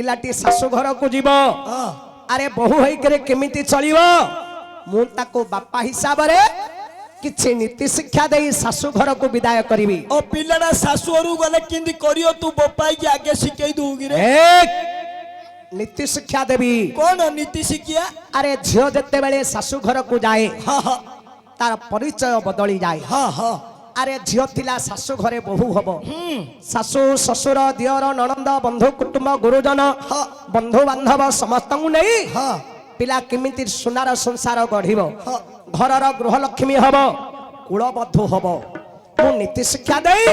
पिलाटी शाशु घर को जीव अरे बहु होइकरे केमिति चलिबो मु ताको बापा हिसाब रे किछि नीति शिक्षा देई शाशु घर को विदाय करिवि ओ पिलाडा शाशु घरु गले किंदी करियो तू बपाई के आगे सिखै दूगी रे एक नीति शिक्षा देवी कौन नीति शिक्षा अरे झियो जते बेले शाशु घर को जाए हां हां तार परिचय बदली जाए हां हां अरे झियो थिला शाशु घरे बहु हबो शाशु ससुर दियर ननंद बंधु कुटुंब गुरुजन बंधु बांधव समस्त नहीं पिला किमिति सुनार संसार गढ़िबो घरर गृह लक्ष्मी हबो कुलबधु हबो मु नीति शिक्षा देई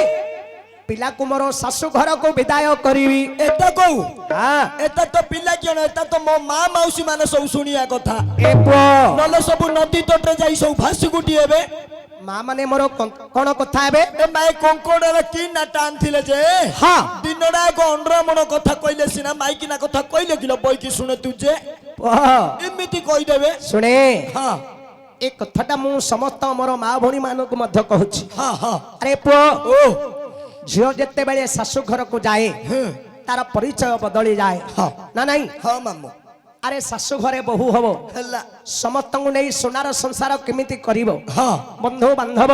पिला को मोर शाशु घर को विदाय करिवि एता कहू हां एता तो पिला किन एता तो मो मां मौसी माने सब सुनिया कथा ए पुओ नले सब नदी तटे जाई सब भासी गुटी हेबे मां माने मोर कोन कथा हेबे ए माई कंकोडर की ना टान थिले जे हां दिनडा को अंडरामण कथा कइले सिना माई किना कथा कइले किलो बई की सुने तू जे एमिति कहि देबे सुने हां ए कथाटा मु समस्त मोर मां भणी मानो को मध्य कहूची हां हां अरे पुओ ओ झियो जते बेले शाशु घर को जाए तार परिचय बदली जाए ना नहीं हां मामू अरे शाशु घरे बहु हबो हल्ला समस्त को नहीं सोनार संसार केमिति करिवो हां बंधु बांधव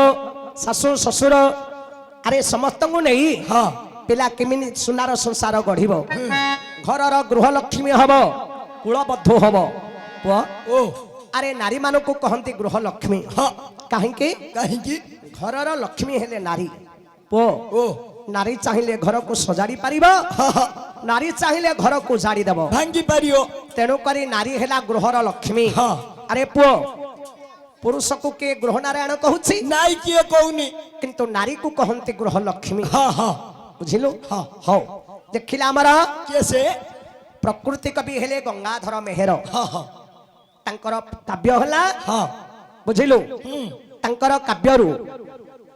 शाशु ससुर अरे समस्त को नहीं हां पिला केमिति सोनार संसार गढ़िबो घरर गृह लक्ष्मी हबो कुलबधु हबो पुओ ओ अरे नारी मानो को कहंती गृह लक्ष्मी हां काहेकि काहेकि घरर लक्ष्मी हेले नारी पुओ ओ नारी चाहिए घर को सजाड़ी पारिबो नारी चाहिए घर को जाड़ी देबो भांगी पारियो तेणु करी नारी हेला गृहर लक्ष्मी हां अरे पुओ पुरुष को के गृह नारायण कहूची नाई किए कहूनी किंतु नारी को कहंती गृह लक्ष्मी हां हां बुझिलु हां हो देखिला हमरा कैसे प्रकृति कवि हेले गंगाधर मेहर हां हां तांकर काव्य हला हां बुझिलु तांकर काव्यरु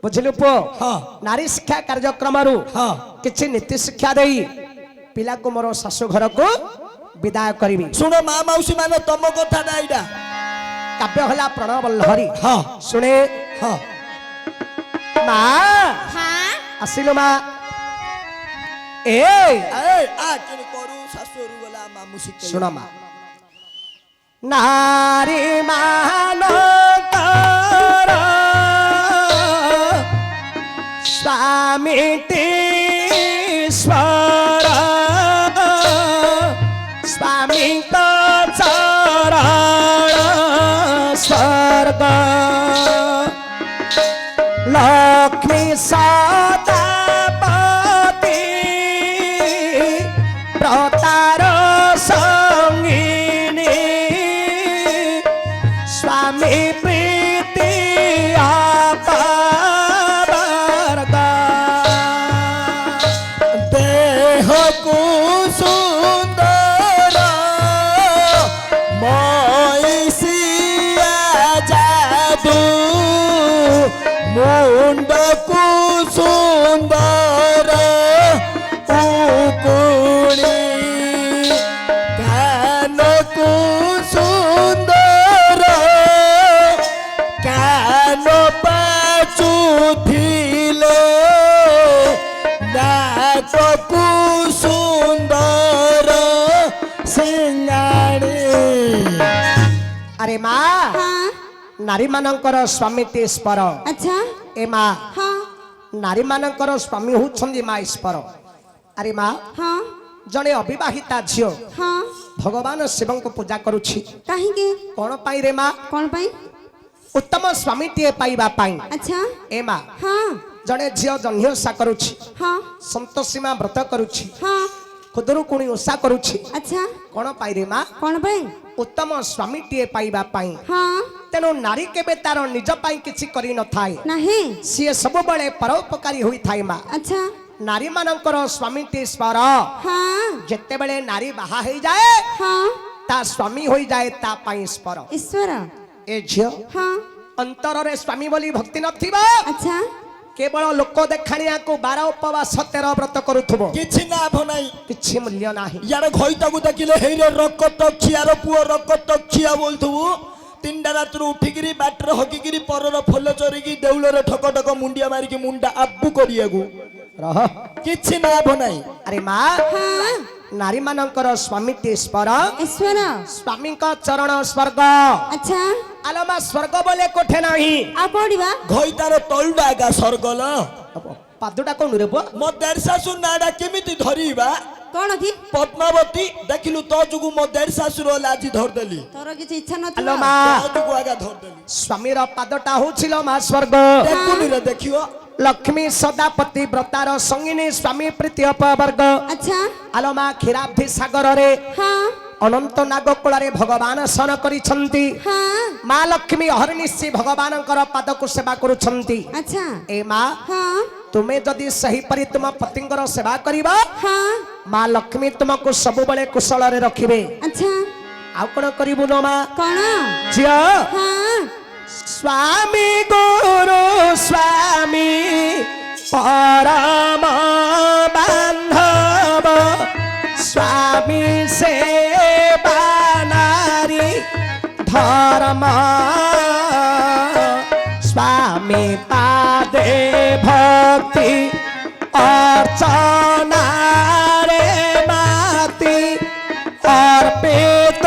बुझिलु पुओ हां नारी शिक्षा कार्यक्रम रु हां किछि नीति शिक्षा देई पिला को मोर शाशु घर को विदाय करिवि सुनो मां मौसी माने तम कथा नाइडा काव्य हला प्रणव लहरी हां सुने हां मां हाँ आसिलो मां ए आ केन करू सासुरु गला मामू शिखे सुनो मां नारी मानो कर स्वामी ईश्वर स्वामी का चरण स्वर्ग लक्ष्मी सदापति प्रतार संगिनी स्वामी प्रीति देह को सुंदर मोइसिया जादू मुंड को सुंदर उकुणी कान को सुंदर कान पाचू थिले नाचकु सुंदर सिंगाड़ी अरे माँ हाँ नारी मानकर स्वामी ईश्वर अच्छा ए माँ हाँ नारी मानकर स्वामी होउछंदी माँ ईश्वर अरे माँ हाँ जड़े अविवाहिता झियो हाँ भगवान शिव को पूजा करुछि कहीं कौन पाई रे माँ कौन पाई उत्तम स्वामी टीए पाइबा पाई अच्छा ए माँ हाँ जड़े झियो जह्नि ओषा करुछि हाँ संतोषी माँ व्रत करुछि हाँ खुदरुकुणी ओषा करुछि अच्छा कौन पाई रे माँ कौन पाई उत्तम स्वामी टीए पाइबा पाई हाँ तेणु नारी केबे तार निज पाई किछि करि न थाए नहीं सीए सब बळे परोपकारी होई थाए माँ अच्छा नारी मानकर स्वामी ईश्वर हाँ जेते बेले नारी बाहा हो जाए हाँ ता स्वामी हो जाए ता पाई ईश्वर ईश्वर ए झियो हाँ अंतर रे स्वामी बोली भक्ति नथिबा अच्छा केवल लोक देखाणिया को 12 उपवास 13 व्रत करूथबो किछि लाभ नाही किछि मूल्य नाही यार घइताकू देखिले हेरे रकत खियार पुओ रकत खिया बोलथबू तीनटा रातरू उठिकिरी बाटर हकिकिरी परर फल चरिकी देउलरे ठक ठक मुंडिया मारिकी मुंडा आब्बू करियागु रह किछि लाभ नाही अरे माँ हाँ ନାରୀ ମାନଙ୍କର ସ୍ୱାମୀଟି ସ୍ପର ଈଶ୍ୱର ସ୍ୱାମୀଙ୍କ ଚରଣ ସ୍ୱର୍ଗ ଆଚ୍ଛା ଆଲୋ ମା ସ୍ୱର୍ଗ ବୋଲେ କୋଠେ ନାହିଁ ଆଉ କୋଉଠିବା ଘଇତାର ତଳୁଟା ଆଗା ସରଗଲ ପାଦଟା କୋଉନୁ ରେ ପୁଅ ମୋ ଦେଢ଼ ଶାଶୁ ନାଟା କେମିତି ଧରିବା କଣ କି ପଦ୍ମାବତୀ ଦେଖିଲୁ ତୋ ଯୋଗୁ ମୋ ଦେଢ଼ ଶାଶୁର ଆଜି ଧରିଦେଲି ତୋର କିଛି ଇଚ୍ଛା ଆଲୋ ନଥିଲା ମା ତୋ ଯୋଗୁ ଆଗା ଧରିଦେଲି ସ୍ୱାମୀର ପାଦଟା ହଉছিল ମା ସ୍ୱର୍ଗ ଦେଖୁନିରେ ଦେଖିବ ଲକ୍ଷ୍ମୀ ସଦାପତି ବ୍ରତାର ସଙ୍ଗିନୀ ସ୍ୱାମୀ ପ୍ରୀତି ଅପବର୍ଗ ଆଚ୍ଛା ଆଲୋ ମା କ୍ଷୀରାବ୍ଧି ସାଗରରେ ହଁ ଅନନ୍ତ ନାଗ କୂଳରେ ଭଗବାନ ଶୟନ କରିଛନ୍ତି ହଁ ମା ଲକ୍ଷ୍ମୀ ଅହର୍ନିଶି ଭଗବାନଙ୍କର ପାଦକୁ ସେବା କରୁଛନ୍ତି ଆଚ୍ଛା ଏ ମା ହଁ ତୁମେ ଯଦି ସେହିପରି ତୁମ ପତିଙ୍କର ସେବା କରିବ ହଁ ମା ଲକ୍ଷ୍ମୀ ତୁମକୁ ସବୁବେଳେ କୁଶଳରେ ରଖିବେ ଆଚ୍ଛା ଆଉ କଣ କରିବୁ ନ ମା କଣ ଝିଅ ହଁ ସ୍ୱାମୀ ଗୁରୁ ସ୍ୱାମୀ ପରମ ବାନ୍ଧବ ସ୍ୱାମୀ ସେବା ନାରୀ ଧର୍ମ ସ୍ୱାମୀ ପାଦେ ଭକ୍ତି অর্চনারে মাতি অর্পিত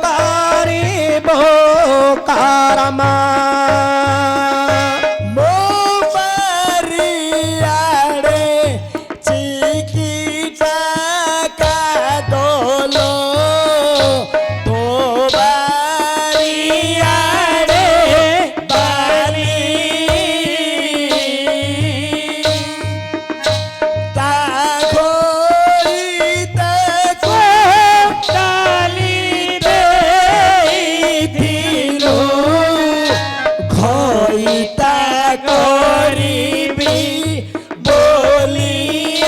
করিব কর্ম ମୋ ବାରିଆଡ଼େ ଚିକିଟା କାଦଲ ତୋ ବାରିଆଡ଼େ ବାରି ତା ଖୋଳିତେ କୋଟାଲି ଦେଇଥିଲୁ ଖଇତା କରିବି ବୋଲିଆଲ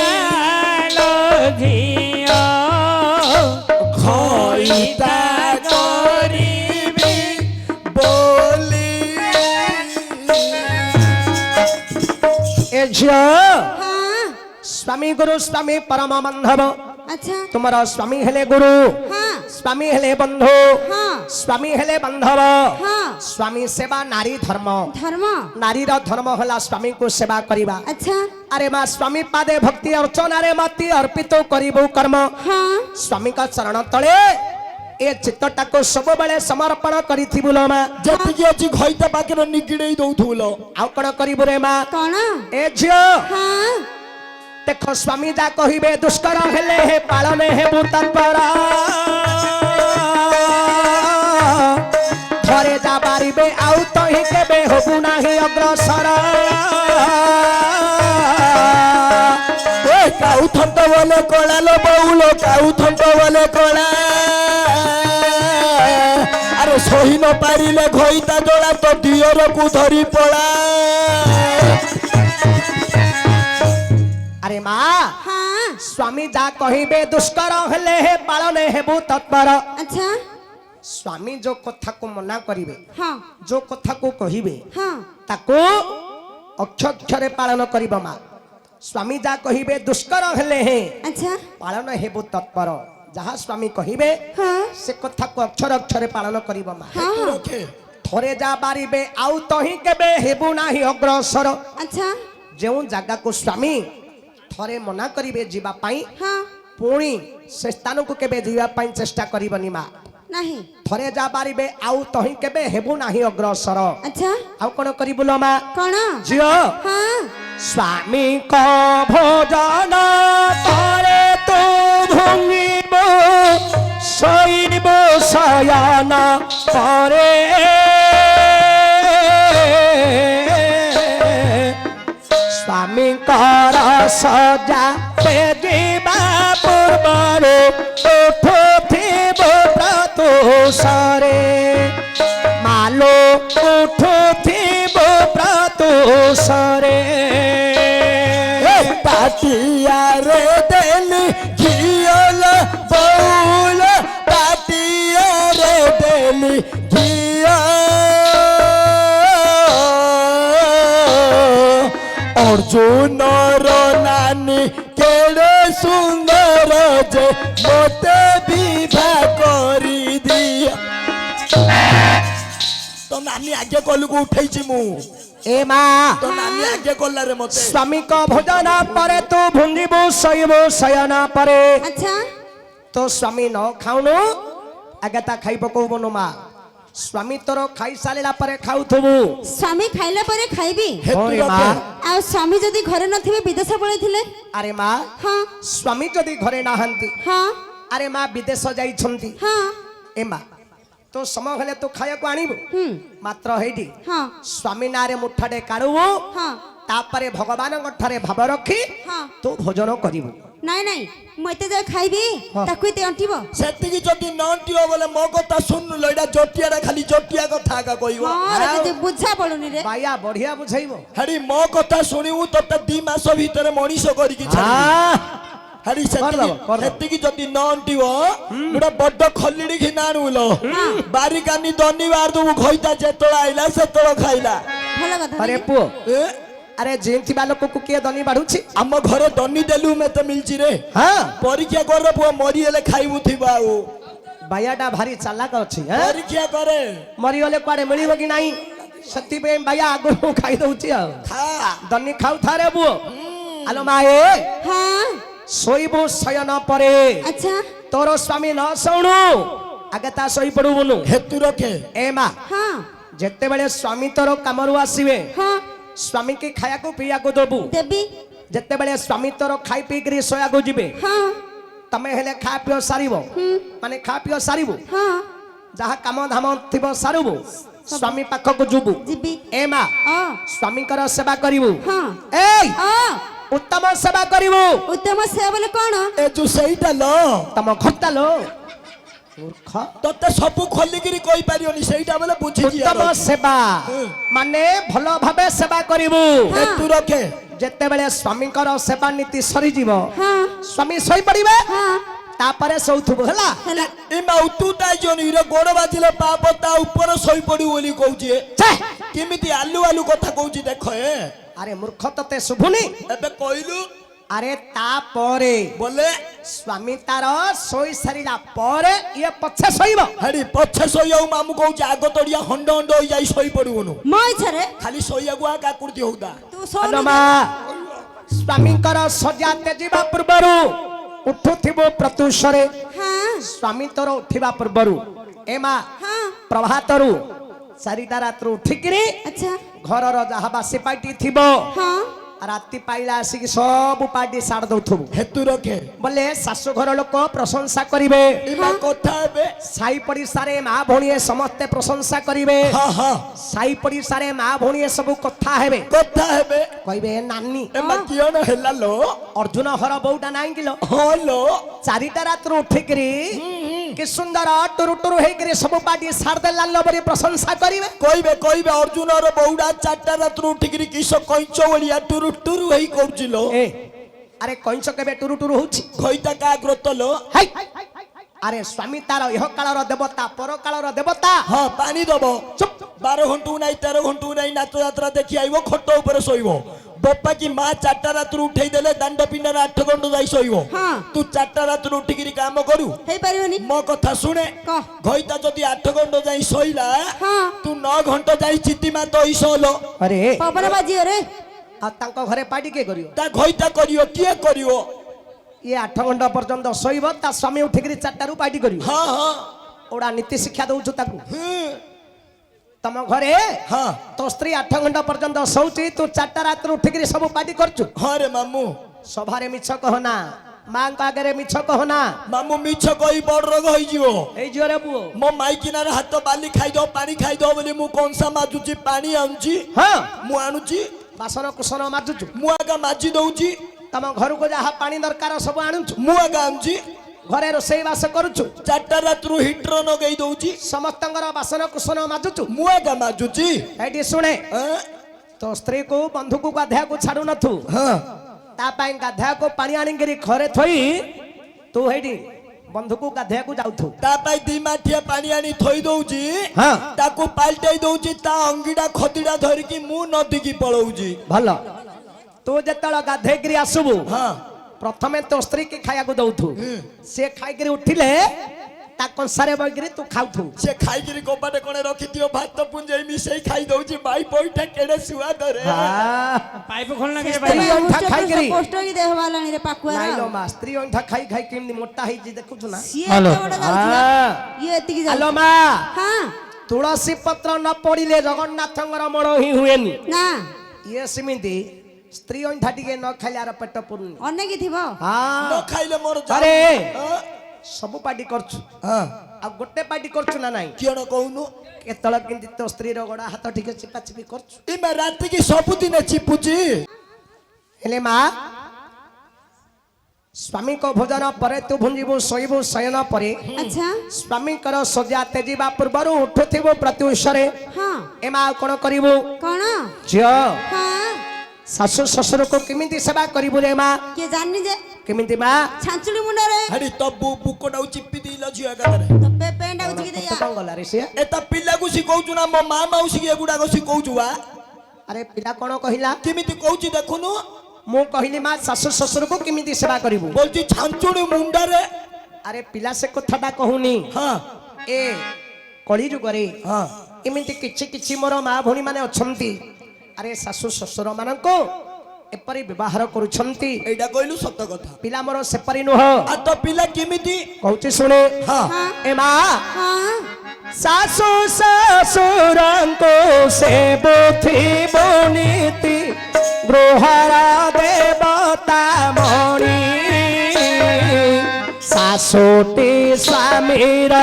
ଝିଅ ଖଇତା କରିବି ବୋଲି এ ঝিও ହଁ স্বামী গুরু স্বামী পরম বান্ধব আচ্ছা তোমার স্বামী হেলে গুরু ହଁ স্বামী হেলে বন্ধু ହଁ স্বামী হেলে বান্ধব ହଁ স্বামী সেবা নারী ধর্ম ଧର୍ମ নারীর ধর্ম হলা স্বামীকে সেবা করিবা আচ্ছা আরে মা স্বামী পাদে ভক্তি অর্চনারে মাতি অর্পিত করিব কর্ম ହଁ স্বামীଙ୍କ চରଣ তଳେ ଏ ଚିତ୍ତଟାକୁ ସବୁବେଳେ ସମର୍ପଣ କରିଥିବୁ ଲୋ ମା ଯେତିକି ଅଛି ଘଇତା ପାଖରେ ନିଗିଡେଇ ଦଉଥିବୁ ଲୋ ଆଉ କଣ କରିବୁ ରେ ମା କଣ ଏ ଝିଅ ହଁ ଦେଖ ସ୍ୱାମୀ ଯା କହିବେ ଦୁଷ୍କର ହେଲେ ହେ ପାଳନେ ହେବୁ ତତ୍ପର ଥରେ ଯା ବାରିବେ ଆଉ ତହିଁ କେବେ ହବୁ ନାହିଁ ଅଗ୍ରସର ଏ କାଉ ଥଣ୍ଟ ବଲେ କଳା ଲୋ ବଉଳ କାଉ ଥଣ୍ଟ ବଲେ କଳା ଆରେ ସହି ନ ପାରିଲେ ଘଇତା ଜଳା ତ ଦିଅରକୁ ଧରି ପଳା ଆରେ ମା ହଁ ସ୍ୱାମୀ ଯା କହିବେ ଦୁଷ୍କର ହେଲେ ହେ ପାଳନେ ହେବୁ ତତ୍ପର ଆଚ୍ଛା ସ୍ୱାମୀ ଯୋଉ କଥାକୁ ମନା କରିବେ ହଁ ଯୋଉ କଥାକୁ କହିବେ ହଁ ତାକୁ ଅକ୍ଷରେ ପାଳନ କରିବ ମା ସ୍ୱାମୀ ଯାହା କହିବେ ଦୁଷ୍କର ହେଲେ ହିଁ ଆଚ୍ଛା ପାଳନ ହେବୁ ତତ୍ପର ଯାହା ସ୍ୱାମୀ କହିବେ ହଁ ସେ କଥାକୁ ଅକ୍ଷରେ ପାଳନ କରିବ ମା ହଁ ହଁ ରଖେ ଥରେ ଯାହା ବାରିବେ ଆଉ ତହିଁ କେବେ ହେବୁ ନାହିଁ ଅଗ୍ରସର ଆଚ୍ଛା ଯେଉଁ ଜାଗାକୁ ସ୍ୱାମୀ ଥରେ ମନା କରିବେ ଯିବା ପାଇଁ ହଁ ପୁଣି ସେ ସ୍ଥାନକୁ କେବେ ଯିବା ପାଇଁ ଚେଷ୍ଟା କରିବନି ମା ନାହିଁ ଥରେ ଯାହା ବାରିବେ ଆଉ ତହିଁ କେବେ ହେବୁ ନାହିଁ ଅଗ୍ରସର ଆଚ୍ଛା ଆଉ କଣ କରିବୁ ଲୋ ମା କଣ ଝିଅ ହଁ ସ୍ୱାମୀଙ୍କ ଭୋଜନ ପରେ ତୁ ଭୁଙ୍ଗିବ ଶୋଇବ ଶୟନ ପରେ ସ୍ୱାମୀଙ୍କର ସଜା ଯିବା ପୂର୍ବରୁ ଉଠୁଥିବ ପ୍ରତୁଷରେ ମାଲୋ ଉଠୁଥିବ ପ୍ରତୁଷରେ ପାଟିଆରେ ଦେଲି ଘିଅଲ ବଉଳ ପାଟିଆରେ ଦେଲି ଘିଅ ଅର୍ଜୁନର ନାନୀ କେଡ଼େ ସୁନ୍ଦର ଯେ ମୋତେ ବିଭା କରିଦିଅ ତ ନାନୀ ଆଗେ କଲୁକୁ ଉଠେଇଛି ମୁଁ ଏ ମା তো নানি আগে কল্লারে মতে ସ୍ୱାମୀଙ୍କ ଭୋଜନ ପରେ ତୁ ଭୁଞ୍ଜିବୁ ଶୋଇବୁ ଶୟନ ପରେ আচ্ছা ତୋ ସ୍ୱାମୀ ନ ଖାଉନୁ ଆଗେ ତା ଖାଇ ପକଉବୁନୁ ମା ସ୍ୱାମୀ ତୋର ଖାଇ ସାରିଲା ପରେ ଖାଉଥିବୁ স্বামী খাইলা পরে খাইবি ওরে মা ଆଉ ସ୍ୱାମୀ ଯଦି ଘରେ ନଥିବେ ବିଦେଶ ପଳେଇଥିଲେ ଆରେ ମା ହଁ ସ୍ୱାମୀ ଯଦି ଘରେ ନାହାନ୍ତି ହଁ ଆରେ ମା ବିଦେଶ ଯାଇଛନ୍ତି ହଁ ଏ ମା ତୋ ସମୟ ହେଲେ ତୁ ଖାଇବାକୁ ଆଣିବୁ ହୁଁ ମାତ୍ର ହେଇଟି ହଁ ସ୍ୱାମୀ ନାଁରେ ମୁଠାଟେ କାଢିବୁ ହଁ ତାପରେ ଭଗବାନଙ୍କ ଠାରେ ଭାବ ରଖି ହଁ ତୁ ଭୋଜନ କରିବୁ ନାଇଁ ନାଇଁ ମୁଁ ଏତେ ଯାକ ଖାଇବି ହଁ। ତାକୁ ଏତେ ଅଣ୍ଟିବ সেতিকি যদি নটিও বলে মো কথা শুনলো এটা জটিয়াটা খালি জটিয়া কথা আকা কইব ହଁ ରେ, ଯଦି ବୁଝା ପଡୁନି ରେ ବାୟା ବଢିଆ ବୁଝେଇବ ହାଡ଼ି ମୋ କଥା ଶୁଣିବୁ ତତେ 2 ମାସ ଭିତରେ ମଣିଷ କରିକି ଛାଡ଼ିବି ହାଡ଼ି କରିଦବ, କରିଦବ। ସେତିକି ଯଦି ନ ଅଣ୍ଟିବ ଗୋଟେ ବଡ ଖଲିଡି ଘିନା ଆଣୁଲ ବାରିକାନି ଦନି ବାର ଦବୁ ଘଇତା ଯେତେବେଳେ ଆଇଲା ସେତେବେଳେ ଖାଇଲା ଭଲ କଥା ଆରେ ନାଇଁ? ପୁଅ ଏ ଆରେ ଯେଉଁଥିବା ଲୋକକୁ କିଏ ଦନି ବାଢୁଛି ଆମ ଘରେ ଦନି ଦେଲୁ ମତେ ମିଳିଛି ରେ ହଁ ପରୀକ୍ଷା କର ପୁଅ ମରିଗଲେ ଖାଇବୁ ଥିବ ଆଉ ବାୟାଟା ଭାରି ଚାଲାକ ଅଛି ହଁ? ପରୀକ୍ଷା କରେ ମରିଗଲେ କୁଆଡେ ମିଳିବ କି ନାହିଁ ସେଥିପାଇଁ ବାୟା ଆଗରୁ ଖାଇ ଦଉଛି ଆଉ ଖା ଦନି ଖାଉଥାରେ ପୁଅ ଆଲୋ ମା ଏ ହଁ ଶୋଇବୁ ଶୟନ ପରେ ଆଚ୍ଛା ତୋର ସ୍ୱାମୀ ନ ଶୁଣୁ ଆଗେ ତା ଶୋଇ ପଡୁବୁନୁ ହେତୁ ରଖେ ଏ ମା ହଁ ଯେତେବେଳେ ସ୍ୱାମୀ ତୋର କାମରୁ ଆସିବେ ହଁ ସ୍ୱାମୀ କି ଖାଇବାକୁ ପିଇବାକୁ ଦବୁ ଦେବି ଯେତେବେଳେ ସ୍ୱାମୀ ତୋର ଖାଇ ପିଇକିରି ଶୋଇବାକୁ ଯିବେ ହଁ ତମେ ହେଲେ ଖା ପିଅ ସାରିବ ମାନେ ଖା ପିଅ ସାରିବୁ ହଁ ଯାହା କାମ ଧାମ ଥିବ ସାରିବୁ ସ୍ୱାମୀ ପାଖକୁ ଯିବୁ ଯିବି ଏ ମା ଅ ସ୍ୱାମୀଙ୍କର ସେବା କରିବୁ ହଁ ଏଇ ଅ ଉତ୍ତମ ସେବା କରିବୁ ଉତ୍ତମ ସେବା ବୋଲେ କଣ ଏ ଯୋଉ ସେଇଟା ଲ ତମ ଘରଟା ଲୋ ମୂର୍ଖ ତତେ ସବୁ ଖୋଲିକିରି କହିପାରିବନି ସେଇଟା ବୋଲେ ବୁଝିଛି ଉତ୍ତମ ସେବା ମାନେ ଭଲ ଭାବେ ସେବା କରିବୁ ହେତୁ ରଖେ ଯେତେବେଳେ ସ୍ୱାମୀଙ୍କର ସେବା ନୀତି ସରିଯିବ ହଁ ସ୍ୱାମୀ ଶୋଇପଡିବେ ହଁ ତାପରେ ଶୋଉଥିବୁ ହେଲା ହେଲା ଏ ମାଉତୁ ତାଇ ଜନି ରେ ଗୋଡ ବାଜିଲେ ପାପ ତା ଉପରେ ଶୋଇ ପଡିବୁ ବୋଲି କହୁଛି ଛେ! କେମିତି ଆଲୁ ଆଲୁ କଥା କହୁଛି ଦେଖ ଏ ଆରେ ମୂର୍ଖ ତତେ ଶୁଭୁନି ଏବେ କହିଲୁ ଆରେ ତାପରେ ବୋଲେ ସ୍ୱାମୀ ତାର ଶୋଇ ସାରିଲା ପରେ ଇଏ ପଛେ ଶୋଇବ ହାଡି ପଛେ ଶୋଇବାକୁ ମାମୁ କହୁଛି ଆଗ ତଡିଆ ହଣ୍ଡ ହଣ୍ଡ ହୋଇଯାଇ ଶୋଇ ପଡିବୁନୁ ମୋ ଇଚ୍ଛାରେ ଖାଲି ଶୋଇବାକୁ ଆ କାକୁଡି ହଉତା ତୁ ଶୋନ ଆଲୋ ମା ସ୍ୱାମୀଙ୍କର ସଜା ତେଜିବା ପୂର୍ବରୁ ଉଠୁଥିବୁ ପ୍ରତ୍ୟୁଷରେ ହଁ ସ୍ୱାମୀ ତୋର ଉଠିବା ପୂର୍ବରୁ ଏ ମା ହଁ ପ୍ରଭାତରୁ 4ଟା ରାତିରୁ ଉଠିକିରି ଆଚ୍ଛା ଘରର ଯାହା ବାସି ପାଟି ଥିବ ହଁ ରାତି ପାଇଲା ଆସିକି ସବୁ ପାଟି ସାଡ ଦଉଥିବୁ ହେତୁ ରଖେ ବୋଲେ ଶାଶୁ ଘର ଲୋକ ପ୍ରଶଂସା କରିବେ ଏମା କଥା ଏବେ ସାଇ ପଡିଶାରେ ମା ଭଉଣୀ ସମସ୍ତେ ପ୍ରଶଂସା କରିବେ ହଁ ହଁ ସାଇ ପଡିଶାରେ ମା ଭଉଣୀ ସବୁ କଥା ହେବେ କଥା ହେବେ କହିବେ ନାନୀ ଏମା କିଅଣ ହେଲା ଲୋ ଅର୍ଜୁନ ହର ବୋଉଟା ନାହିଁ କିଲୋ ହଁ ଲୋ 4ଟା ରାତିରୁ ଉଠିକିରି କି ସୁନ୍ଦର ଟୁରୁ ଟୁରୁ ହେଇକିରି ସବୁ ପାଟି ସାଡ ଦେଲା ବୋଲି ପ୍ରଶଂସା କରିବେ କହିବେ କହିବେ ଅର୍ଜୁନର ବଉଡା 4ଟା ରାତିରୁ ଉଠିକିରି କିସ କଇଁଚ ଭଳିଆ ଟୁରୁ ଟୁରୁ ହେଇ କରୁଛି ଲୋ ଏ ଆରେ କଇଁଛ କେବେ ଟୁରୁ ଟୁରୁ ହଉଛି ଖଇତା କା ଗ୍ରତ ଲୋ ହାଇ ଆରେ ସ୍ୱାମୀ ତାର ଇହ କାଳର ଦେବତା ପର କାଳର ଦେବତା ହଁ ପାଣି ଦବ ଚୁପ୍ 12 ଘଣ୍ଟୁ ନାଇଁ 13 ଘଣ୍ଟୁ ନାଇଁ ନାଚ ଯାତ୍ରା ଦେଖି ଆଇବ ଖଟ ଉପରେ ଶୋଇବ ବୋପା କି ମା 4ଟା ରାତିରୁ ଉଠେଇ ଦେଲେ ଦାଣ୍ଡ ପିଣ୍ଡାରେ 8 ଘଣ୍ଟା ଯାଇ ଶୋଇବ ହଁ। ତୁ 4ଟା ରାତିରୁ ଉଠିକିରି କାମ କରୁ ହେଇପାରିବନି ମୋ କଥା ଶୁଣେ କହ ଘଇତା ଯଦି 8 ଘଣ୍ଟା ଯାଇ ଶୋଇଲା ହଁ ତୁ 9 ଘଣ୍ଟା ଯାଇ ଚିତିମା ତ ଇସୋଲ ଆରେ ପବନ ବାଜିବ ରେ ଆଉ ତାଙ୍କ ଘରେ ପାଟି କିଏ କରିବ ତା ଘଇତା କରିବ କିଏ କରିବ ଇଏ 8 ଘଣ୍ଟା ପର୍ଯ୍ୟନ୍ତ ଶୋଇବ ତା ସ୍ୱାମୀ ଉଠିକିରି 4ଟାରୁ ପାଟି କରିବ ହଁ ହଁ ଓଡା ନୀତି ଶିକ୍ଷା ଦଉଛୁ ତାକୁ ହୁଁ, ତମ ଘରେ ହଁ ତୋ ସ୍ତ୍ରୀ 8 ଘଣ୍ଟା ପର୍ଯ୍ୟନ୍ତ ଶୋଉଛି ତୁ 4ଟା ରାତିରୁ ଉଠିକିରି ସବୁ ପାଟି କରୁଛୁ ହଁ ରେ ମାମୁ ସଭାରେ ମିଛ କହନା ମାଙ୍କ ଆଗରେ ମିଛ କହନା ମାମୁ ମିଛ କହି ବଡ ରୋଗ ହେଇଯିବ ଏଇ ଝିଅରେ ପୁଅ ମୋ ମାଇକିନାର ହାତ ବାଲି ଖାଇଦବ ପାଣି ଖାଇଦବ ବୋଲି ମୁଁ କଂସା ମାଜୁଛି ପାଣି ଆଣୁଛି ହଁ ମୁଁ ଆଣୁଛି ବାସନ କୁସନ ମାଜୁଛୁ ମୁଁ ଆଗା ମାଜି ଦଉଛି ତମ ଘରକୁ ଯାହା ପାଣି ଦରକାର ସବୁ ଆଣୁଛୁ ମୁଁ ଆଗା ଆଣୁଛି ଘରେ ରୋଷେଇ ବାସ କରୁଛୁ 4ଟା ରାତିରୁ ହିଟର ନଗେଇ ଦଉଛି ସମସ୍ତଙ୍କର ବାସନ କୁସନ ମାଜୁଛୁ ମୁଁ ଆଗା ମାଜୁଛି ଏଇଠି ଶୁଣେ ଆଁ? ତୋ ସ୍ତ୍ରୀକୁ ବନ୍ଧୁକୁ ଗାଧେଇବାକୁ ଛାଡୁ ନଥୁ ହଁ ତା ପାଇଁ ଗାଧେଇବାକୁ ପାଣି ଆଣିକିରି ଘରେ ଥୋଇ ତୁ ହେଇଠି ବନ୍ଧୁକୁ ଗାଧେଇବାକୁ ଯାଉଥୁ ତା ପାଇଁ 2 ମାଠିଆ ପାଣି ଆଣି ଥୋଇ ଦଉଛି ହଁ ତାକୁ ପାଲଟେଇ ଦଉଛି ତା ଅଙ୍ଗିଟା ଖଦିଟା ଧରିକି ମୁଁ ନଦୀକି ପଳଉଛି ଭଲ ତୁ ଯେତେବେଳେ ଗାଧେଇକିରି ଆସିବୁ ହଁ ପ୍ରଥମେ ତୋ ସ୍ତ୍ରୀ କି ଖାଇବାକୁ ଦଉଥୁ ସେ ଖାଇକିରି ଉଠିଲେ ତା କଂସାରେ ବଇକିରି ତୁ ଖାଉଥୁ ସେ ଖାଇକିରି କବାଟେ କଣେ ରଖିଥିବ ଭାତ ପୁଞ୍ଜେଇ ମିଶେଇ ଖାଇ ଦଉଛି ମାଇ ପଇଟା କେଡେ ସୁଆଦରେ ପାଇପ ଖୋଲନା କେ ସ୍ତ୍ରୀ ଭାଇ ଅଇଁଠା ଖାଇକିରି ପୋଷ୍ଟ କି ଦେହ ବାଲାଣି ରେ ପାକୁଆ ନାଇଁ ଲୋ ମା ସ୍ତ୍ରୀ ଅଇଁଠା ଖାଇ ଖାଇ କେମିତି ମୋଟା ହେଇଛି ଦେଖୁଛୁ ନା ସିଏ ହାଲୋ। ଏତେ ବଡ ଯାଉଥିଲା ଇଏ ଏତିକି ଆଲୋ ଯାଉ ମା ହଁ ତୁଳସୀ ପତ୍ର ନ ପଡିଲେ ଜଗନ୍ନାଥଙ୍କର ମଣ ହିଁ ହୁଏନି ନା ଇଏ ସେମିତି ସ୍ତ୍ରୀ ଅଇଁଠା ଟିକେ ନ ଖାଇଲେ ଆର ପେଟ ପୁରୁନି ଅନେକ ଥିବ ନ ହଁ ଖାଇଲେ ମୋର ଆରେ ହଁ ସବୁ ପାର୍ଟି କରୁଛୁ ହଁ ଆଉ ଗୋଟେ ପାର୍ଟି କରୁଛୁ ନା ନାଇଁ କିଅଣ କହୁନୁ କେତେବେଳେ କେମିତି ତୋ ସ୍ତ୍ରୀର ଗୋଡ ହାତ ଟିକେ ଚିପା ଚିପି କରୁଛୁ ଇମେ ରାତିକି ସବୁଦିନେ ଚିପୁଛି ହେଲେ ମା ସ୍ୱାମୀଙ୍କ ଭୋଜନ ପରେ ତୁ ଭୁଞ୍ଜିବୁ ଶୋଇବୁ ଶୟନ ପରେ ଆଚ୍ଛା ସ୍ୱାମୀଙ୍କର ଶଯ୍ୟା ତେଜିବା ପୂର୍ବରୁ ଉଠୁଥିବୁ ପ୍ରତ୍ୟୁଷରେ ହଁ ଏ ମା କଣ କରିବୁ କଣ ଝିଅ ହଁ ଶାଶୁ ଶ୍ୱଶୁରକୁ କେମିତି ସେବା କରିବୁ ରେ ମା କିଏ ଜାଣିନି ଯେ କେମିତି ମା ଛାଞ୍ଚୁଳି ମୁଣ୍ଡରେ ହାଡି ତ ବୁକଟାକୁ ଚିପି ଦେଇଲ ଝିଅ ଏକାଥରେ ତ ପେଣ୍ଟ ଆଉଛି କି ତତେ ଦେଇଆ କଣ ଗଲା ରେ ସିଏ ଏ ତା ପିଲାକୁ ଶିଖଉଛୁ ନା ମୋ ମା ମାଉସୀ ଏଗୁଡାକ ଶିଖଉଛୁ ବା ଆରେ ପିଲା କଣ କହିଲା କେମିତି କହୁଛି ଦେଖୁନୁ ମୁଁ କହିଲି ମା ଶାଶୁ ଶ୍ୱଶୁରକୁ କେମିତି ସେବା କରିବୁ ବଲଛି ଛାଞ୍ଚୁଣି ମୁଣ୍ଡରେ ଆରେ ପିଲା ସେ କଥାଟା କହୁନି ହଁ ଏ କଳି ଯୁଗରେ ହଁ ଏମିତି କିଛି କିଛି ମୋର ମା ଭଉଣୀ ମାନେ ଅଛନ୍ତି ଆରେ ଶାଶୁ ଶ୍ୱଶୁର ମାନଙ୍କୁ ଏପରି ବ୍ୟବହାର କରୁଛନ୍ତି ଏଇଟା କହିଲୁ ସତ କଥା ପିଲା ମୋର ସେପରି ନୁହଁ ଆଉ ତ ପିଲା କେମିତି କହୁଛି ଶୁଣେ ହଁ ଏ ମା ହଁ ଶାଶୁ ଶ୍ୱଶୁରଙ୍କୁ ସେ ବୁଥିବ ନୀତି ଗୃହର ଦେବତା ମଣି ଶାଶୁଟି ସ୍ୱାମୀର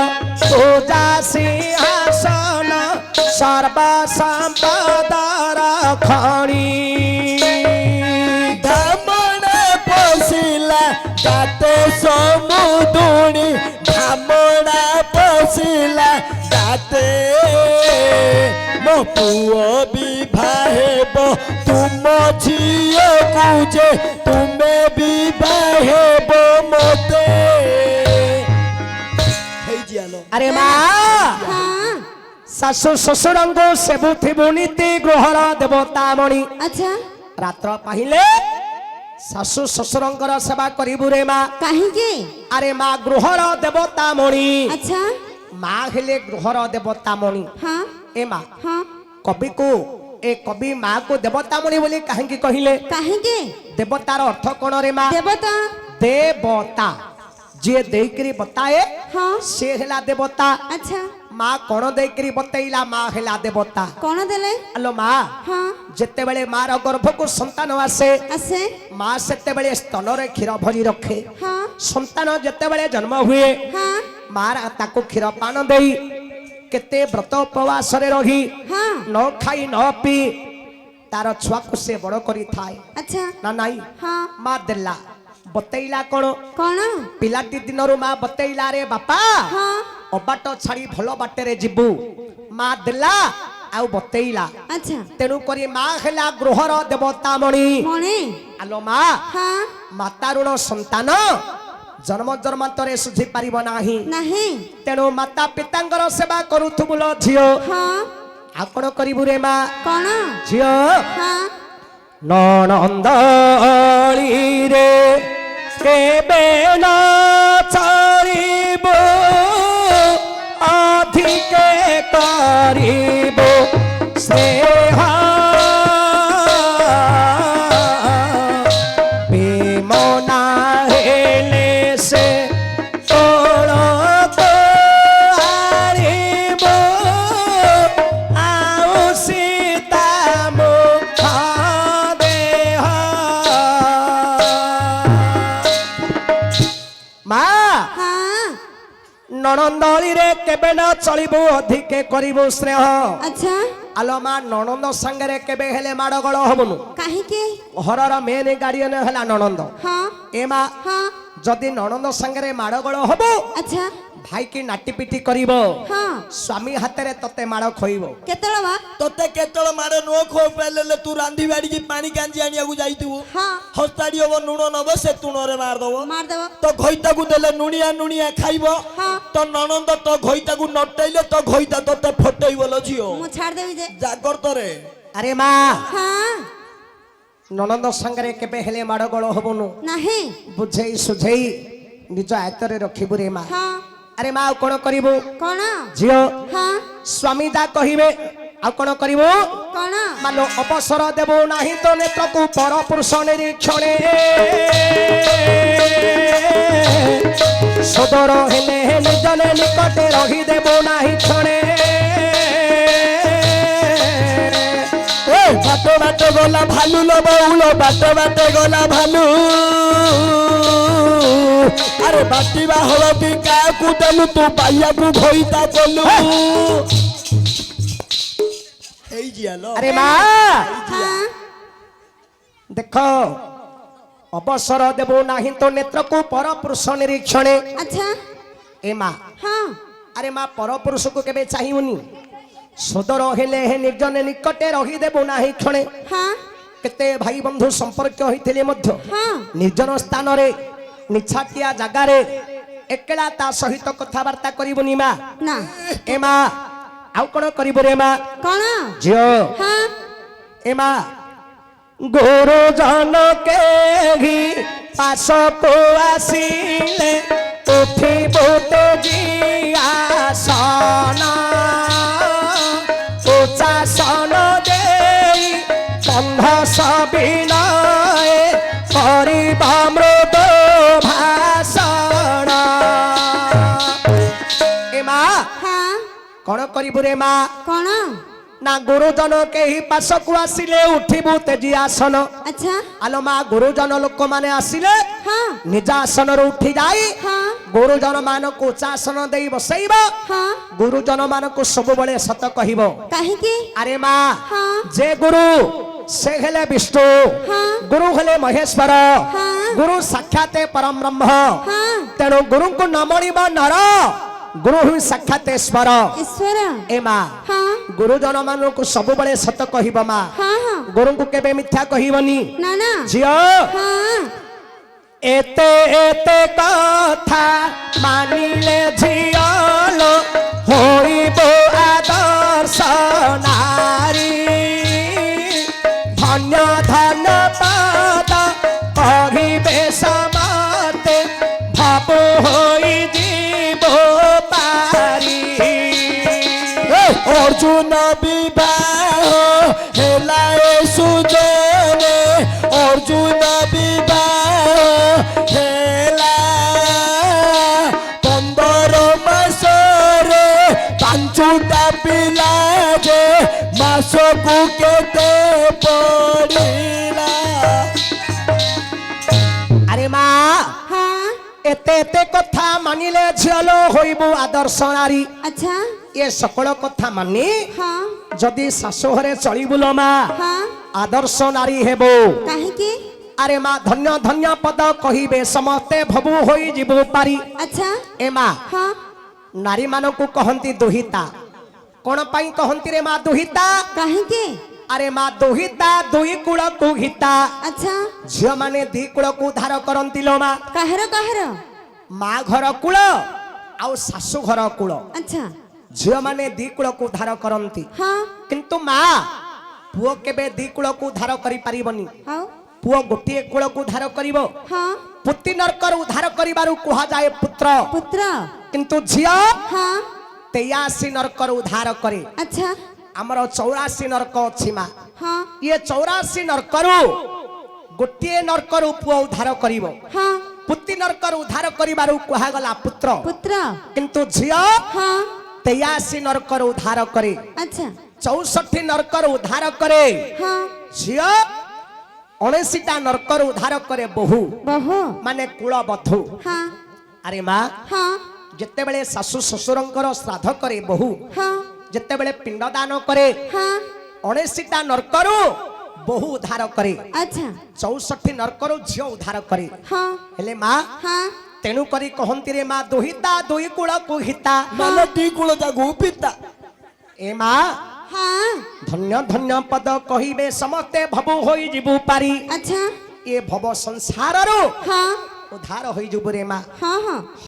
ପୂଜା ସିଂହାସନ ସର୍ବ ସମ୍ପଦର ଖଣି ଧାମଣା ପଶିଲା ଗାତେ ସମୁଦୁଣି ଧାମଣା ପଶିଲା ଗାତେ ମୋ ପୁଅ ବିବାହ ହେବ ତୁମ ଝିଅକୁ ଯେ ତୁମେ ବିବାହ ହେବ ମତେ ହେଇଯିଆଲ ଆରେ ମା ହଁ ଶାଶୁ ଶ୍ୱଶୁରଙ୍କୁ ସେବୁଥିବୁ ନୀତି ଗୃହର ଦେବତା ମଣି ଆଚ୍ଛା ରାତ୍ର ପାହିଲେ ଶାଶୁ ଶ୍ୱଶୁରଙ୍କର ସେବା କରିବୁ ରେ ମା କାହିଁକି ଆରେ ମା ଗୃହର ଦେବତା ମଣି ଆଚ୍ଛା ମା ହେଲେ ଗୃହର ଦେବତା ମଣି ହଁ ଏ ମା ହଁ କବିକୁ ଏ କବି ମା କୁ ଦେବତା ମଣି ବୋଲି କାହିଁକି କହିଲେ କାହିଁକି ଦେବତାର ଅର୍ଥ କଣ ରେ ମା ଦେବତା ଦେବତା ଯିଏ ଦେଇକିରି ବତାଏ ହଁ ସେ ହେଲା ଦେବତା ଆଚ୍ଛା ମା କଣ ଦେଇକିରି ବତେଇଲା ମା ହେଲା ଦେବତା କଣ ଦେଲେ ଆଲୋ ମା ହଁ ଯେତେବେଳେ ମାର ଗର୍ଭକୁ ସନ୍ତାନ ଆସେ ଆସେ ମା ସେତେବେଳେ ସ୍ତନରେ କ୍ଷୀର ଭରି ରଖେ ହଁ ସନ୍ତାନ ଯେତେବେଳେ ଜନ୍ମ ହୁଏ ହଁ ମା ତାକୁ କ୍ଷୀର ପାନ ଦେଇ କେତେ ବ୍ରତ ଉପବାସରେ ରହି ହଁ ନ ଖାଇ ନ ପିଇ ତାର ଛୁଆକୁ ସେ ବଡ କରିଥାଏ ଆଚ୍ଛା ନା ନାଇଁ ହଁ ମା ଦେଲା ବତେଇଲା କଣ କଣ ପିଲାଟି ଦିନରୁ ମା ବତେଇଲା ରେ ବାପା ହଁ ଅବାଟ ଛାଡି ଭଲ ବାଟରେ ଯିବୁ ମା ଦେଲା ଆଉ ବତେଇଲା ଆଚ୍ଛା ତେଣୁ କରି ମା ହେଲା ଗୃହର ଦେବତା ମଣି ମଣି ଆଲୋ ମା ହଁ ମାତା ଋଣ ସନ୍ତାନ ଜନ୍ମ ଜନ୍ମାନ୍ତରେ ସୁଝି ପାରିବ ନାହିଁ ନାହିଁ ତେଣୁ ମାତା ପିତାଙ୍କର ସେବା କରୁଥିବୁ ଲୋ ଝିଅ ହଁ ଆଉ କଣ କରିବୁ ରେ ମା କଣ ଝିଅ ହଁ ନଣନ୍ଦଳିରେ କେବେ ନ ଚଳିବ ଅଧିକେ କରିବ ସ୍ନେହ ବିମନା ହେଲେ ସେ ତୋଳକୁ ଆଣିବ ଆଉ ସୀତା ମୁଖ ଦେହ ମା ହଁ ନଣନ୍ଦଳିରେ କେବେ ନ ଚଳିବୁ ଅଧିକେ କରିବୁ ସ୍ନେହ ଆଚ୍ଛା ଆଲୋ ମା ନଣନ୍ଦ ସାଙ୍ଗରେ କେବେ ହେଲେ ମାଡ଼ଗୋଳ ହବୁନୁ କାହିଁକି ଘରର ମେନ୍ ଗାର୍ଡିଆନ ହେଲା ନଣନ୍ଦ ହଁ ଏ ମା ହଁ ଯଦି ନଣନ୍ଦ ସାଙ୍ଗରେ ମାଡ଼ଗୋଳ ହବୁ ଆଚ୍ଛା ଭାଇକି ନାଟି ପିଟି କରିବ ହଁ ସ୍ୱାମୀ ହାତରେ ତତେ ମାଡ଼ ଖୋଇବ କେତେବେଳେ ବା ତତେ କେତେବେଳେ ମାଡ ନ ଖୋଇ ପାରିଲେ ତୁ ରାନ୍ଧି ବାଡିକି ପାଣି କାଞ୍ଜି ଆଣିବାକୁ ଯାଇଥିବୁ ହଁ ହସ୍ତାଡି ହବ ଲୁଣ ନବ ସେ ତୁଣରେ ମାରିଦବ ମାରିଦେବ ତ ଘଇତାକୁ ଦେଲେ ନୁଣିଆ ନୁଣିଆ ଖାଇବ ହଁ ତ ନଣନ୍ଦ ତ ଘଇତାକୁ ନଟେଇଲେ ତ ଘଇତା ତତେ ଫଟେଇବ ଲୋ ଝିଅ ମୁଁ ଛାଡ଼ିଦେବି ଯେ ଜାଗରତରେ ଆରେ ମା ହଁ ନଣନ୍ଦ ସାଙ୍ଗରେ କେବେ ହେଲେ ମାଡ଼ଗୋଳ ହବୁନୁ ନାହିଁ ବୁଝେଇ ସୁଝେଇ ନିଜ ଆୟତରେ ରଖିବୁ ରେ ମା ହଁ ଆରେ ମା ଆଉ କଣ କରିବୁ କଣ ଝିଅ ହଁ ସ୍ୱାମୀ ଯା କହିବେ ଆଉ କଣ କରିବୁ କଣ ମାଲୋ ଅବସର ଦେବୁ ନାହିଁ ତ ନେତ୍ରକୁ ପର ପୁରୁଷ ନିରୀକ୍ଷଣେ ସଦର ହେଲେ ନିଜନେ ନିକଟେ ରହିଦେବୁ ନାହିଁ କ୍ଷଣେ ବାଟ ବାଟ ଗଲା ଭାଲୁ ଲ ବଉଳ ବାଟ ବାଟ ଗଲା ଭାଲୁ ଆରେ ବାଟିବା ହଳଦୀ କାହାକୁ ଦେଲୁ ତୁ ବାଇଆକୁ ଘଇତା କଲୁ ହେଇଯିଆଲ ଆରେ ମା ହଁ ଦେଖ ଅବସର ଦେବୁ ନାହିଁ ତ ନେତ୍ରକୁ ପର ପୁରୁଷ ନିରୀକ୍ଷଣେ ଆଚ୍ଛା ଏ ମା ହଁ ଆରେ ମା ପର ପୁରୁଷକୁ କେବେ ଚାହିଁବୁନି ସଦର ହେଲେ ନିର୍ଜନେ ନିକଟେ ରହିଦେବୁ ନାହିଁ କ୍ଷଣେ ହଁ କେତେ ଭାଇ ବନ୍ଧୁ ସମ୍ପର୍କ ହୋଇଥିଲେ ମଧ୍ୟ ହଁ ନିର୍ଜନ ସ୍ଥାନରେ ନିଛାଟିଆ ଜାଗାରେ ଏକଲା ତା ସହିତ କଥାବାର୍ତ୍ତା କରିବୁନି ମା ନା ଏ ମା ଆଉ କଣ କରିବୁ ରେ ମା କଣ ଝିଅ ହଁ ଏ ମା ଗୁରୁଜନ କେହି ପାଶକୁ ଆସିଲେ ଉଠିବୁ ତେଜିଆସନ ଉଚ୍ଚାସନ ଦେଇ ବନ୍ଧ ସବିନୟ କରିବା ମୃଦ ଭାଷଣ ଏ ମା ହଁ କଣ କରିବୁ ରେ ମା କଣ ନା ଗୁରୁଜନ କେହି ପାଶକୁ ଆସିଲେ ଉଠିବୁ ତେଜି ଆସନ ଆଚ୍ଛା ଆଲୋ ମା ଗୁରୁଜନ ଲୋକମାନେ ଆସିଲେ ହଁ ନିଜ ଆସନରୁ ଉଠି ଯାଇ ହଁ ଗୁରୁଜନ ମାନଙ୍କୁ ଉଚ୍ଚାସନ ଦେଇ ବସେଇବ ହଁ ଗୁରୁଜନ ମାନଙ୍କୁ ସବୁବେଳେ ସତ କହିବ କାହିଁକି ଆରେ ମା ହଁ ଯେ ଗୁରୁ ସେ ହେଲେ ବିଷ୍ଣୁ ହଁ ଗୁରୁ ହେଲେ ମହେଶ୍ୱର ହଁ ଗୁରୁ ସାକ୍ଷାତ ପରମ ବ୍ରହ୍ମ ହଁ ତେଣୁ ଗୁରୁଙ୍କୁ ନ ମଣିବ ନର ଗୁରୁ ହିଁ ସାକ୍ଷାତ ଈଶ୍ୱର ଈଶ୍ୱର ଏ ମା ହଁ ଗୁରୁଜନ ମାନଙ୍କୁ ସବୁବେଳେ ସତ କହିବ ମା ହଁ ହଁ ଗୁରୁଙ୍କୁ କେବେ ମିଥ୍ୟା କହିବନି ନା ନା ଝିଅ ହଁ ଏତେ ଏତେ କଥା ମାନିଲେ ଝିଅ ଲୋ ହୋଇବ ଆଦର୍ଶ ନାରୀ ଧନ୍ୟ ଧନ୍ୟ ପାଦ କହିବେ ସମସ୍ତେ ଭାବ ହୋଇଯିବ ପାରି অর্জুন বিবাহ হেলা এ সুজনে অর্জুন বিবাহ হেলা 15 মাসরে 5টা পিলা যে মাসকু কেতে পড়িলা আরে মা ହଁ এতে এতে কথা মানিলে ঝিଅ ଲୋ হইব আদর্শ নারী ଆଚ୍ଛା ଏ সকଳ କଥା ମାନି ହଁ ଯଦି ଶାଶୁ ଘରେ ଚଳିବୁଲ ମା ହଁ ଆଦର୍ଶ ନାରୀ ହେବ କାହିଁକି ଆରେ ମା ଧନ୍ୟ ଧନ୍ୟ ପଦ କହିବେ ସମସ୍ତେ ଭବୁ ହୋଇଯିବୁ ପାରି ଆଚ୍ଛା ଏ ମା ହଁ ନାରୀ ମାନଙ୍କୁ କହନ୍ତି ଦୁହିତା କଣ ପାଇଁ କହନ୍ତି ରେ ମା ଦୁହିତା କାହିଁକି ଆରେ ମା ଦୁହିତା ଦୁଇ କୂଳକୁ ହିତା ଆଚ୍ଛା ଝିଅ ମାନେ ଦି କୂଳକୁ ଧାର କରନ୍ତି ଲୋ ମା କାହାର କାହାର ମା ଘର କୂଳ ଆଉ ଶାଶୁ ଘର କୂଳ ଆଚ୍ଛା ଝିଅ ମାନେ ଦି କୂଳକୁ ଧାର କରନ୍ତି ହଁ କିନ୍ତୁ ମା ପୁଅ କେବେ ଦି କୂଳକୁ ଧାର କରିପାରିବନି ଆଉ ପୁଅ ଗୋଟିଏ କୂଳକୁ ଧାର କରିବ ହଁ ପୁତି ନର୍କରୁ ଉଦ୍ଧାର କରିବାରୁ କୁହାଯାଏ ପୁତ୍ର ପୁତ୍ର କିନ୍ତୁ ଝିଅ ହଁ 83 ନର୍କରୁ ଉଦ୍ଧାର କରେ ଆଚ୍ଛା ଆମର 84 ନର୍କ ଅଛି ମା ହଁ ଇଏ 84 ନର୍କରୁ ଗୋଟିଏ ନର୍କରୁ ପୁଅ ଉଦ୍ଧାର କରିବ ହଁ ପୁତି ନର୍କରୁ ଉଦ୍ଧାର କରିବାରୁ କୁହାଗଲା ପୁତ୍ର ପୁତ୍ର କିନ୍ତୁ ଝିଅ ହଁ 83 ନର୍କରୁ ଉଦ୍ଧାର କରେ ଆଚ୍ଛା 64 ନର୍କରୁ ଉଦ୍ଧାର କରେ ହଁ ଝିଅ 79ଟା ନର୍କରୁ ଉଦ୍ଧାର କରେ ବୋହୁ ବହୁ ମାନେ କୁଳବଧୂ ହଁ ଆରେ ମା ହଁ ଯେତେବେଳେ ଶାଶୁ ଶ୍ୱଶୁରଙ୍କର ଶ୍ରାଦ୍ଧ କରେ ବୋହୁ ହଁ ଯେତେବେଳେ ପିଣ୍ଡ ଦାନ କରେ ହଁ 79ଟା ନର୍କରୁ ବୋହୁ ଉଦ୍ଧାର କରେ ଆଚ୍ଛା 64 ନର୍କରୁ ଝିଅ ଉଦ୍ଧାର କରେ ହଁ ହେଲେ ମା ହଁ ତେଣୁ କରି କହନ୍ତି ରେ ମା ଦୁହିତା ଦୁଇ କୂଳକୁ ହିତା মানে ଦି କୂଳ ଯାକୁ ପିତା ଏ ମା ହଁ ଧନ୍ୟ ଧନ୍ୟ ପଦ କହିବେ ସମସ୍ତେ ଭବୁ ହୋଇଯିବୁ ପାରି ଆଚ୍ଛା ଏ ଭବ ସଂସାରରୁ ହଁ ଉଦ୍ଧାର ହୋଇଯିବୁ ରେ ମା ହଁ ହଁ